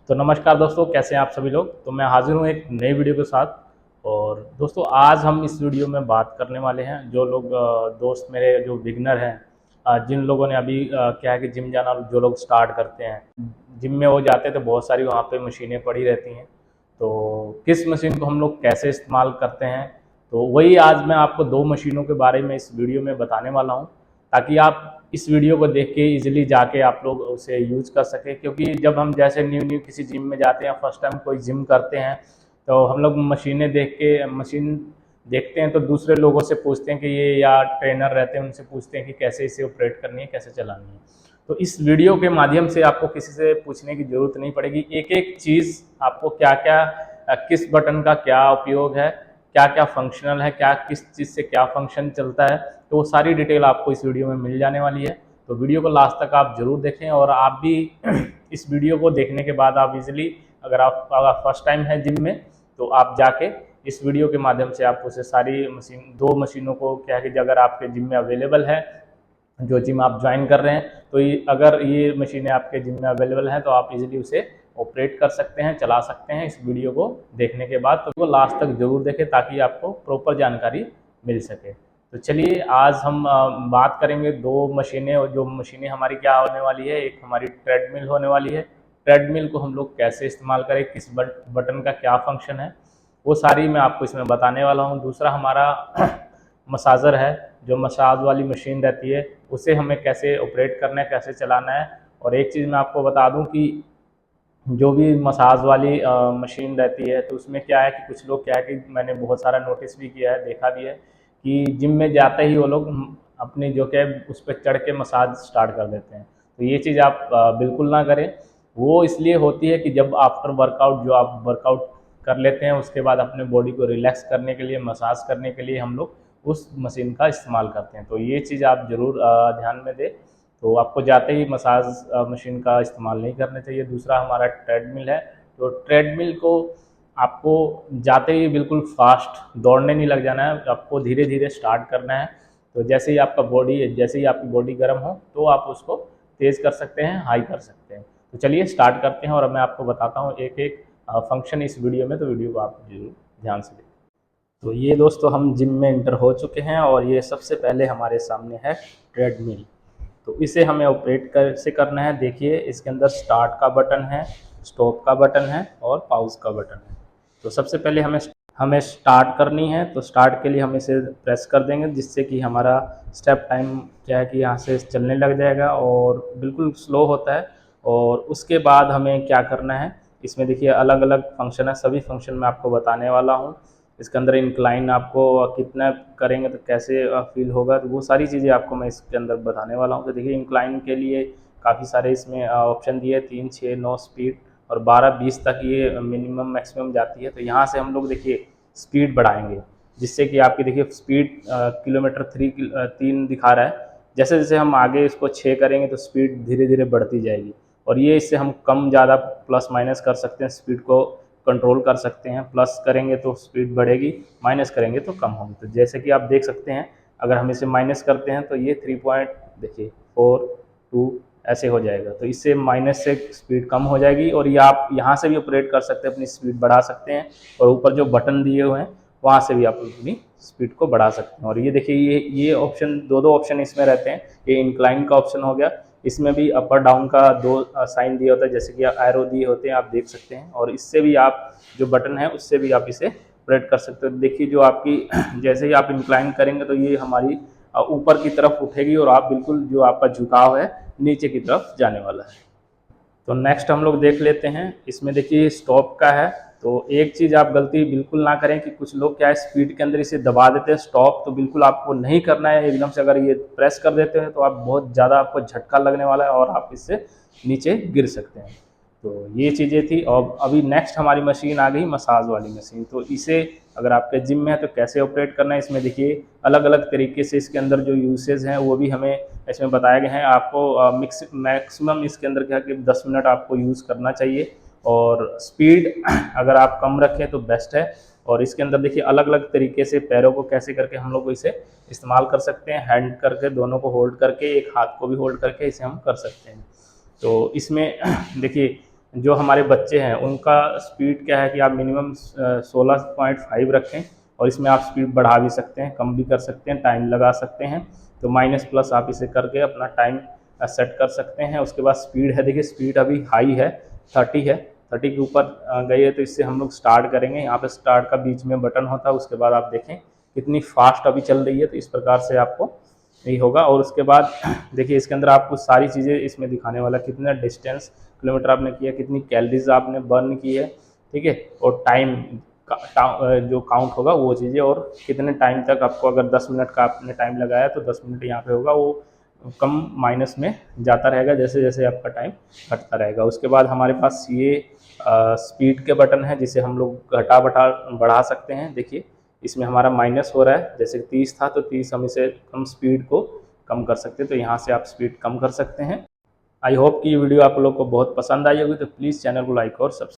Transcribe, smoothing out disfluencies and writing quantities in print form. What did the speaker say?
तो नमस्कार दोस्तों, कैसे हैं आप सभी लोग। तो मैं हाजिर हूँ एक नई वीडियो के साथ। और दोस्तों, आज हम इस वीडियो में बात करने वाले हैं जो लोग दोस्त मेरे जो बिगनर हैं, जिन लोगों ने अभी क्या है कि जिम जाना जो लोग स्टार्ट करते हैं, जिम में वो जाते हैं तो बहुत सारी वहाँ पे मशीनें पड़ी रहती हैं। तो किस मशीन को हम लोग कैसे इस्तेमाल करते हैं, तो वही आज मैं आपको दो मशीनों के बारे में इस वीडियो में बताने वाला हूँ, ताकि आप इस वीडियो को देख के इजीली जाके आप लोग उसे यूज़ कर सकें। क्योंकि जब हम जैसे न्यू न्यू किसी जिम में जाते हैं, फर्स्ट टाइम कोई जिम करते हैं, तो हम लोग मशीन देखते हैं तो दूसरे लोगों से पूछते हैं कि ये, या ट्रेनर रहते हैं उनसे पूछते हैं कि कैसे इसे ऑपरेट करनी है, कैसे चलानी है। तो इस वीडियो के माध्यम से आपको किसी से पूछने की ज़रूरत नहीं पड़ेगी। एक एक चीज़ आपको क्या क्या, किस बटन का क्या उपयोग है, क्या क्या फंक्शनल है, क्या किस चीज़ से क्या फंक्शन चलता है, तो वो सारी डिटेल आपको इस वीडियो में मिल जाने वाली है। तो वीडियो को लास्ट तक आप जरूर देखें। और आप भी इस वीडियो को देखने के बाद आप इजीली, अगर फर्स्ट टाइम है जिम में, तो आप जाके इस वीडियो के माध्यम से आप उसे सारी दो मशीनों को क्या है कि अगर आपके जिम में अवेलेबल है, जो जिम आप ज्वाइन कर रहे हैं, तो अगर ये मशीनें आपके जिम में अवेलेबल हैं तो आप इजीली उसे ऑपरेट कर सकते हैं, चला सकते हैं। इस वीडियो को देखने के बाद तो वो लास्ट तक जरूर देखें, ताकि आपको प्रॉपर जानकारी मिल सके। तो चलिए, आज हम बात करेंगे दो मशीनें। और जो मशीनें हमारी क्या होने वाली है, एक हमारी ट्रेडमिल होने वाली है। ट्रेडमिल को हम लोग कैसे इस्तेमाल करें, किस बटन का क्या फंक्शन है, वो सारी मैं आपको इसमें बताने वाला हूँ। दूसरा हमारा मसाजर है, जो मसाज वाली मशीन रहती है, उसे हमें कैसे ऑपरेट करना है, कैसे चलाना है। और एक चीज़ मैं आपको बता दूं कि जो भी मसाज वाली मशीन रहती है, तो उसमें क्या है कि कुछ लोग क्या है कि मैंने बहुत सारा नोटिस भी किया है, देखा भी है कि जिम में जाते ही वो लोग अपनी जो क्या उस पर चढ़ के मसाज स्टार्ट कर देते हैं। तो ये चीज़ आप बिल्कुल ना करें। वो इसलिए होती है कि जब आफ्टर वर्कआउट, जो आप वर्कआउट कर लेते हैं, उसके बाद अपने बॉडी को रिलैक्स करने के लिए, मसाज करने के लिए हम लोग उस मशीन का इस्तेमाल करते हैं। तो ये चीज़ आप ज़रूर ध्यान में दें। तो आपको जाते ही मसाज मशीन का इस्तेमाल नहीं करना चाहिए। दूसरा हमारा ट्रेडमिल है। तो ट्रेडमिल को आपको जाते ही बिल्कुल फास्ट दौड़ने नहीं लग जाना है, आपको धीरे धीरे स्टार्ट करना है। तो जैसे ही आपकी बॉडी गर्म हो, तो आप उसको तेज़ कर सकते हैं, हाई कर सकते हैं। तो चलिए स्टार्ट करते हैं, और मैं आपको बताता हूँ एक एक फंक्शन इस वीडियो में। तो वीडियो को आप जरूर ध्यान से देखें। तो ये दोस्तों, हम जिम में इंटर हो चुके हैं, और ये सबसे पहले हमारे सामने है ट्रेडमिल। तो इसे हमें ऑपरेट कैसे करना है, देखिए इसके अंदर स्टार्ट का बटन है, स्टॉप का बटन है, और पाउज का बटन है। तो सबसे पहले हमें स्टार्ट करनी है। तो स्टार्ट के लिए हम इसे प्रेस कर देंगे, जिससे कि हमारा स्टेप टाइम क्या है कि यहाँ से चलने लग जाएगा, और बिल्कुल स्लो होता है। और उसके बाद हमें क्या करना है, इसमें देखिए अलग अलग फंक्शन है, सभी फंक्शन मैं आपको बताने वाला हूँ। इसके अंदर इंक्लाइन आपको कितना करेंगे तो कैसे फील होगा, तो वो सारी चीज़ें आपको मैं इसके अंदर बताने वाला हूँ। तो देखिए, इंक्लाइन के लिए काफ़ी सारे इसमें ऑप्शन दिए, 3, 6, 9 स्पीड, और 12, 20 तक ये मिनिमम मैक्सिमम जाती है। तो यहाँ से हम लोग देखिए स्पीड बढ़ाएंगे, जिससे कि आपकी देखिए स्पीड किलोमीटर 3 दिखा रहा है। जैसे जैसे हम आगे इसको 6 करेंगे तो स्पीड धीरे धीरे बढ़ती जाएगी। और ये इससे हम कम ज़्यादा प्लस माइनस कर सकते हैं, स्पीड को कंट्रोल कर सकते हैं। प्लस करेंगे तो स्पीड बढ़ेगी, माइनस करेंगे तो कम होगी। तो जैसे कि आप देख सकते हैं, अगर हम इसे माइनस करते हैं तो ये 3 पॉइंट देखिए 4, 2 ऐसे हो जाएगा। तो इससे माइनस से स्पीड कम हो जाएगी। और ये आप यहाँ से भी ऑपरेट कर सकते हैं, अपनी स्पीड बढ़ा सकते हैं। और ऊपर जो बटन दिए हुए हैं, वहाँ से भी आप अपनी स्पीड को बढ़ा सकते हैं। और ये देखिए, ये ऑप्शन, दो ऑप्शन इसमें रहते हैं। ये इंक्लाइन का ऑप्शन हो गया, इसमें भी अपर डाउन का 2 साइन दिया होता है, जैसे कि एरो दिए होते हैं, आप देख सकते हैं। और इससे भी आप जो बटन है, उससे भी आप इसे ऑपरेट कर सकते हो। देखिए, जो आपकी जैसे ही आप इंक्लाइन करेंगे तो ये हमारी ऊपर की तरफ उठेगी, और आप बिल्कुल जो आपका झुकाव है नीचे की तरफ जाने वाला है। तो नेक्स्ट हम लोग देख लेते हैं। इसमें देखिए स्टॉप का है। तो एक चीज़ आप गलती बिल्कुल ना करें कि कुछ लोग क्या है, स्पीड के अंदर इसे दबा देते हैं स्टॉप। तो बिल्कुल आपको नहीं करना है एकदम से। अगर ये प्रेस कर देते हैं तो आप बहुत ज़्यादा आपको झटका लगने वाला है, और आप इससे नीचे गिर सकते हैं। तो ये चीज़ें थी। और अभी नेक्स्ट हमारी मशीन आ गई, मसाज वाली मशीन। तो इसे अगर आपके जिम में है तो कैसे ऑपरेट करना है, इसमें देखिए अलग अलग तरीके से इसके अंदर जो यूसेज हैं वो भी हमें इसमें बताए गए हैं। आपको मैक्सिमम इसके अंदर क्या कि 10 मिनट आपको यूज़ करना चाहिए। और स्पीड अगर आप कम रखें तो बेस्ट है। और इसके अंदर देखिए अलग अलग तरीके से पैरों को कैसे करके हम लोग इसे इस्तेमाल कर सकते हैं। हैंड करके, दोनों को होल्ड करके, एक हाथ को भी होल्ड करके इसे हम कर सकते हैं। तो इसमें देखिए जो हमारे बच्चे हैं उनका स्पीड क्या है कि आप मिनिमम 16.5 रखें, और इसमें आप स्पीड बढ़ा भी सकते हैं, कम भी कर सकते हैं, टाइम लगा सकते हैं। तो माइनस प्लस आप इसे करके अपना टाइम सेट कर सकते हैं। उसके बाद स्पीड है, देखिए स्पीड अभी हाई है, 30 है, 30 के ऊपर गई है। तो इससे हम लोग स्टार्ट करेंगे। यहाँ पे स्टार्ट का बीच में बटन होता है, उसके बाद आप देखें कितनी फास्ट अभी चल रही है। तो इस प्रकार से आपको यही होगा। और उसके बाद देखिए इसके अंदर आपको सारी चीज़ें इसमें दिखाने वाला, कितना डिस्टेंस किलोमीटर आपने किया, कितनी कैलोरीज आपने बर्न की है, ठीक है, और टाइम जो काउंट होगा वो चीज़ें, और कितने टाइम तक आपको, अगर 10 मिनट का आपने टाइम लगाया तो 10 मिनट यहाँ पे होगा, वो कम माइनस में जाता रहेगा जैसे जैसे आपका टाइम घटता रहेगा। उसके बाद हमारे पास ये स्पीड के बटन है, जिसे हम लोग बढ़ा सकते हैं। देखिए इसमें हमारा माइनस हो रहा है, जैसे 30 था तो 30 हम इसे कम स्पीड को कम कर सकते हैं। तो यहाँ से आप स्पीड कम कर सकते हैं। आई होप कि ये वीडियो आप लोग को बहुत पसंद आई होगी। तो प्लीज़ चैनल को लाइक और सब्सक्राइब